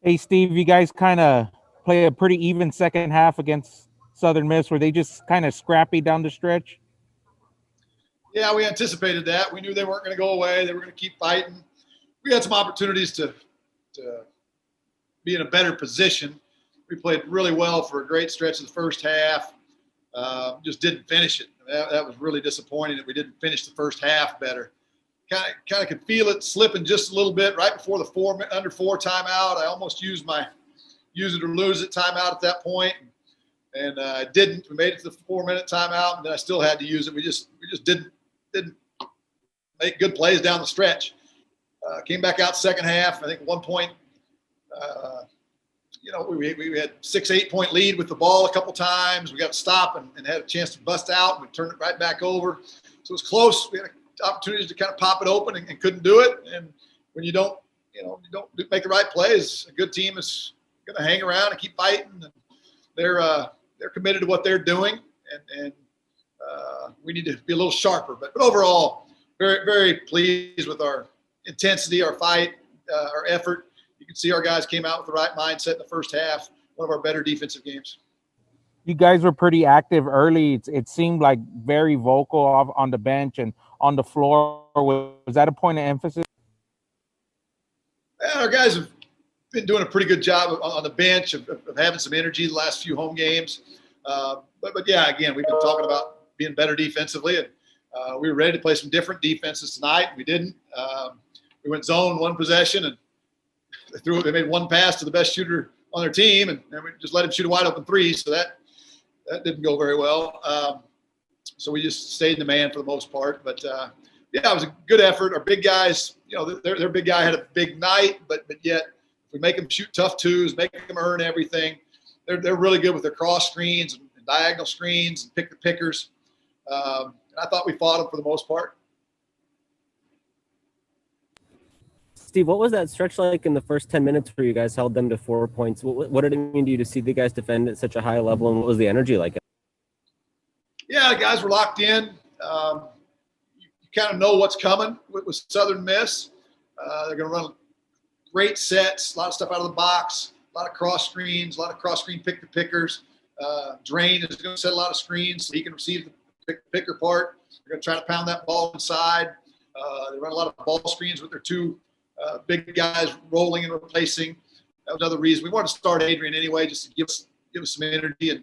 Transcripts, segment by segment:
Hey, Steve, you guys kind of play a pretty even second half against Southern Miss. Were they just kind of scrappy down the stretch? Yeah, we anticipated that. We knew they weren't going to go away. They were going to keep fighting. We had some opportunities to be in a better position. We played really well for a great stretch of the first half. Just didn't finish it. That was really disappointing that we didn't finish the first half better. Kind of could feel it slipping just a little bit right before the under four timeout. I almost used my use it or lose it timeout at that point, and I didn't. We made it to the 4-minute timeout, and then I still had to use it. We just didn't make good plays down the stretch. Came back out second half. I think at one point, we had 6-8 point lead with the ball a couple times. We got to stop and had a chance to bust out. And we turned it right back over. So it was close. We had opportunities to kind of pop it open and couldn't do it. And when you don't make the right plays, a good team is going to hang around and keep fighting. And they're committed to what they're doing, and we need to be a little sharper. But overall, very, very pleased with our intensity, our fight, our effort. You can see our guys came out with the right mindset in the first half. One of our better defensive games. You guys were pretty active early. It seemed like very vocal on the bench and on the floor. Was that a point of emphasis? Yeah, our guys have been doing a pretty good job on the bench of having some energy the last few home games. But yeah, again, we've been talking about being better defensively, and we were ready to play some different defenses tonight. We didn't. We went zone one possession, and they made one pass to the best shooter on their team, and we just let him shoot a wide open three. So that didn't go very well. So we just stayed in the man for the most part. But yeah, it was a good effort. Our big guys, their big guy had a big night, but yet if we make them shoot tough twos, make them earn everything, they're really good with their cross screens and diagonal screens and pick the pickers. And I thought we fought them for the most part. Steve, what was that stretch like in the first 10 minutes where you guys held them to 4 points? What did it mean to you to see the guys defend at such a high level, and what was the energy like? Yeah, the guys were locked in. You kind of know what's coming with Southern Miss. They're going to run great sets, a lot of stuff out of the box, a lot of cross screens, a lot of cross screen pick the pickers. Drain is going to set a lot of screens so he can receive the picker part. They're going to try to pound that ball inside. They run a lot of ball screens with their two big guys rolling and replacing. That was another reason we wanted to start Adrian anyway, just to give us some energy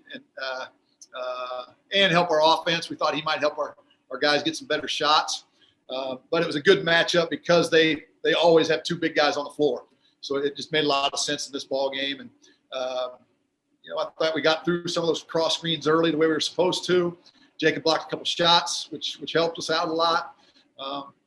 and help our offense. We thought he might help our guys get some better shots. But it was a good matchup because they always have two big guys on the floor. So it just made a lot of sense in this ball game. And I thought we got through some of those cross screens early the way we were supposed to. Jacob blocked a couple shots, which helped us out a lot.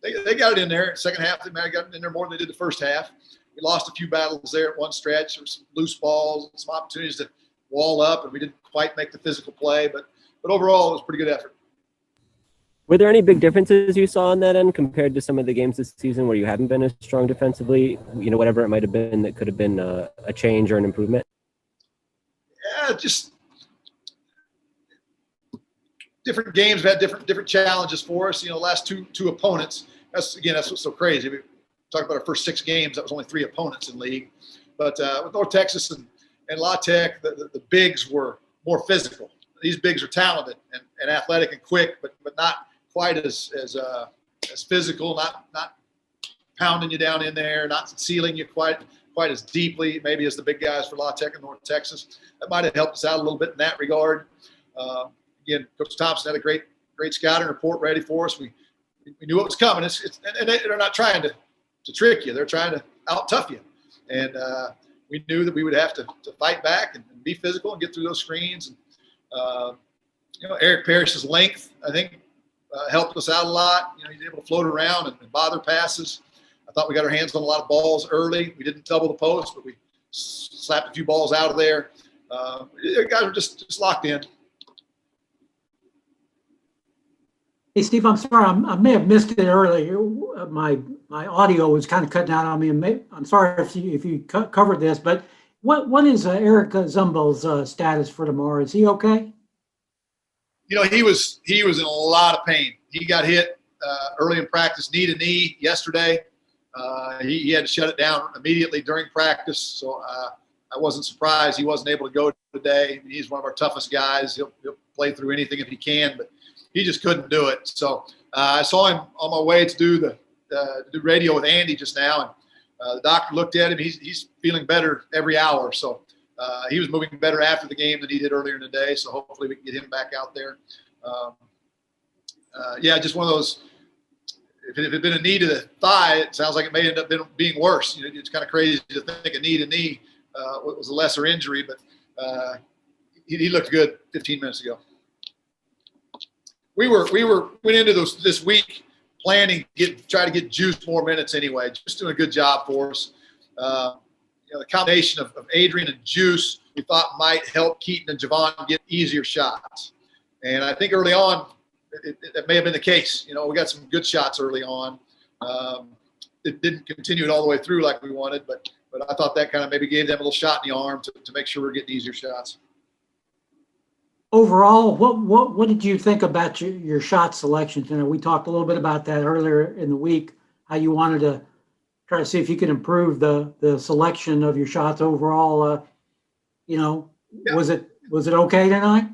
They got it in there. Second half, they might have gotten in there more than they did the first half. We lost a few battles there at one stretch. There were some loose balls, some opportunities to wall up, and we didn't quite make the physical play. But overall, it was a pretty good effort. Were there any big differences you saw on that end compared to some of the games this season where you haven't been as strong defensively? Whatever it might have been that could have been a change or an improvement? Yeah, just different games have had different challenges for us. Last two opponents. That's what's so crazy. We talked about our first 6 games. That was only 3 opponents in league. But with North Texas and La Tech, the bigs were more physical. These bigs are talented and athletic and quick, but not quite as physical. Not pounding you down in there. Not sealing you quite as deeply, maybe as the big guys for La Tech and North Texas. That might have helped us out a little bit in that regard. Again, Coach Thompson had a great scouting report ready for us. We knew what was coming. And they're not trying to trick you. They're trying to out-tough you. And we knew that we would have to fight back and be physical and get through those screens. And, Eric Parrish's length, I think, helped us out a lot. He's able to float around and bother passes. I thought we got our hands on a lot of balls early. We didn't double the post, but we slapped a few balls out of there. The guys were just locked in. Hey, Steve, I'm sorry. I may have missed it earlier. My audio was kind of cutting out on me. I'm sorry if you covered this, but what is Eric Zumbel's status for tomorrow? Is he okay? He was in a lot of pain. He got hit early in practice, knee to knee yesterday. He had to shut it down immediately during practice, so I wasn't surprised he wasn't able to go today. I mean, he's one of our toughest guys. He'll play through anything if he can, but he just couldn't do it. So I saw him on my way to do do radio with Andy just now, and the doctor looked at him. He's feeling better every hour, so he was moving better after the game than he did earlier in the day. So hopefully we can get him back out there. Just one of those. If it had been a knee to the thigh, it sounds like it may end up being worse. You know, it's kind of crazy to think a knee to knee was a lesser injury, but he looked good 15 minutes ago. We went into this week planning try to get Juice more minutes anyway. Just doing a good job for us. The combination of Adrian and Juice we thought might help Keaton and Javon get easier shots, and I think early on. It may have been the case. You know, we got some good shots early on. It didn't continue it all the way through like we wanted, but I thought that kind of maybe gave them a little shot in the arm to make sure we're getting easier shots. Overall, what did you think about your shot selections? You know, we talked a little bit about that earlier in the week, how you wanted to try to see if you could improve the selection of your shots overall. Was it okay tonight?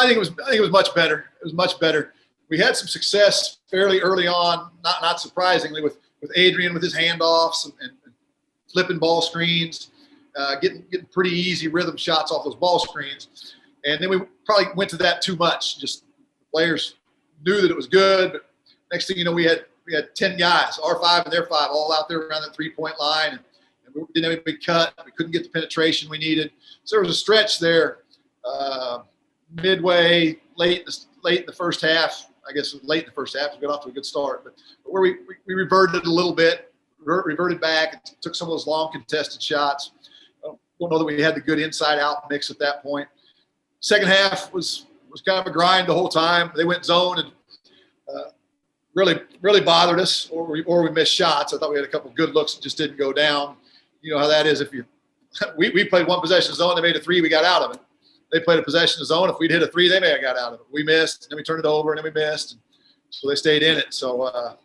I think it was much better. It was much better. We had some success fairly early on, not surprisingly, with Adrian with his handoffs and flipping ball screens, getting pretty easy rhythm shots off those ball screens. And then we probably went to that too much. Just the players knew that it was good, but next thing you know, we had 10 guys, our 5 and their 5, all out there around that 3-point line, and we didn't have a big cut. We couldn't get the penetration we needed. So there was a stretch there. Midway, late in the first half, I guess late in the first half, we got off to a good start. But where we reverted a little bit, reverted back, and took some of those long contested shots. I don't know that we had the good inside-out mix at that point. Second half was kind of a grind the whole time. They went zone and really bothered us, or we missed shots. I thought we had a couple of good looks that just didn't go down. You know how that is. If we played one possession zone, they made a 3, we got out of it. They played a possession zone. If we'd hit a 3, they may have got out of it. We missed, and then we turned it over, and then we missed. So they stayed in it. So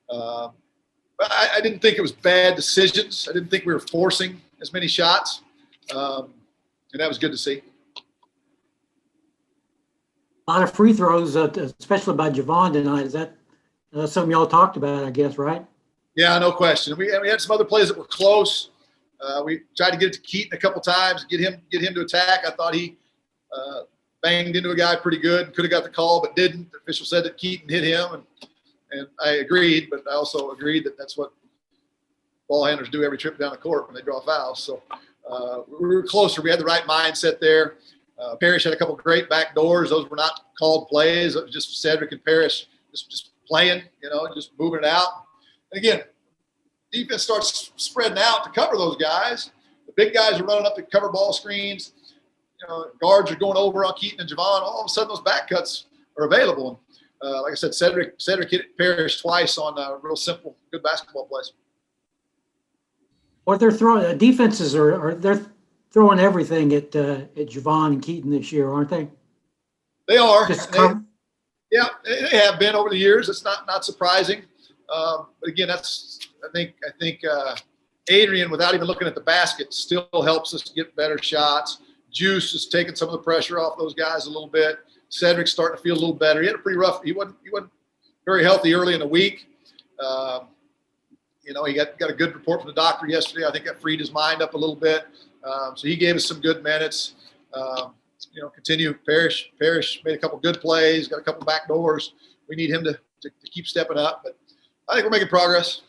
but I didn't think it was bad decisions. I didn't think we were forcing as many shots. And that was good to see. A lot of free throws, especially by Javon tonight. Is that something y'all talked about, I guess, right? Yeah, no question. We had some other plays that were close. We tried to get it to Keaton a couple times, get him to attack. I thought he banged into a guy pretty good. Could have got the call, but didn't. The official said that Keaton hit him, and I agreed. But I also agreed that that's what ball handlers do every trip down the court when they draw fouls. So we were closer. We had the right mindset there. Parrish had a couple great back doors. Those were not called plays. It was just Cedric and Parrish just playing, just moving it out. And again, defense starts spreading out to cover those guys. The big guys are running up to cover ball screens. Guards are going over on Keaton and Javon. All of a sudden, those back cuts are available. And like I said, Cedric hit Parrish twice on real simple, good basketball plays. What they're throwing, defenses they're throwing everything at Javon and Keaton this year, aren't they? They are. Yeah, they have been over the years. It's not surprising. But again, I think Adrian, without even looking at the basket, still helps us get better shots. Juice is taking some of the pressure off those guys a little bit. Cedric's starting to feel a little better. He had a pretty rough. He wasn't very healthy early in the week. He got a good report from the doctor yesterday. I think that freed his mind up a little bit. So he gave us some good minutes. Continue. Parrish made a couple good plays. Got a couple back doors. We need him to keep stepping up. But I think we're making progress.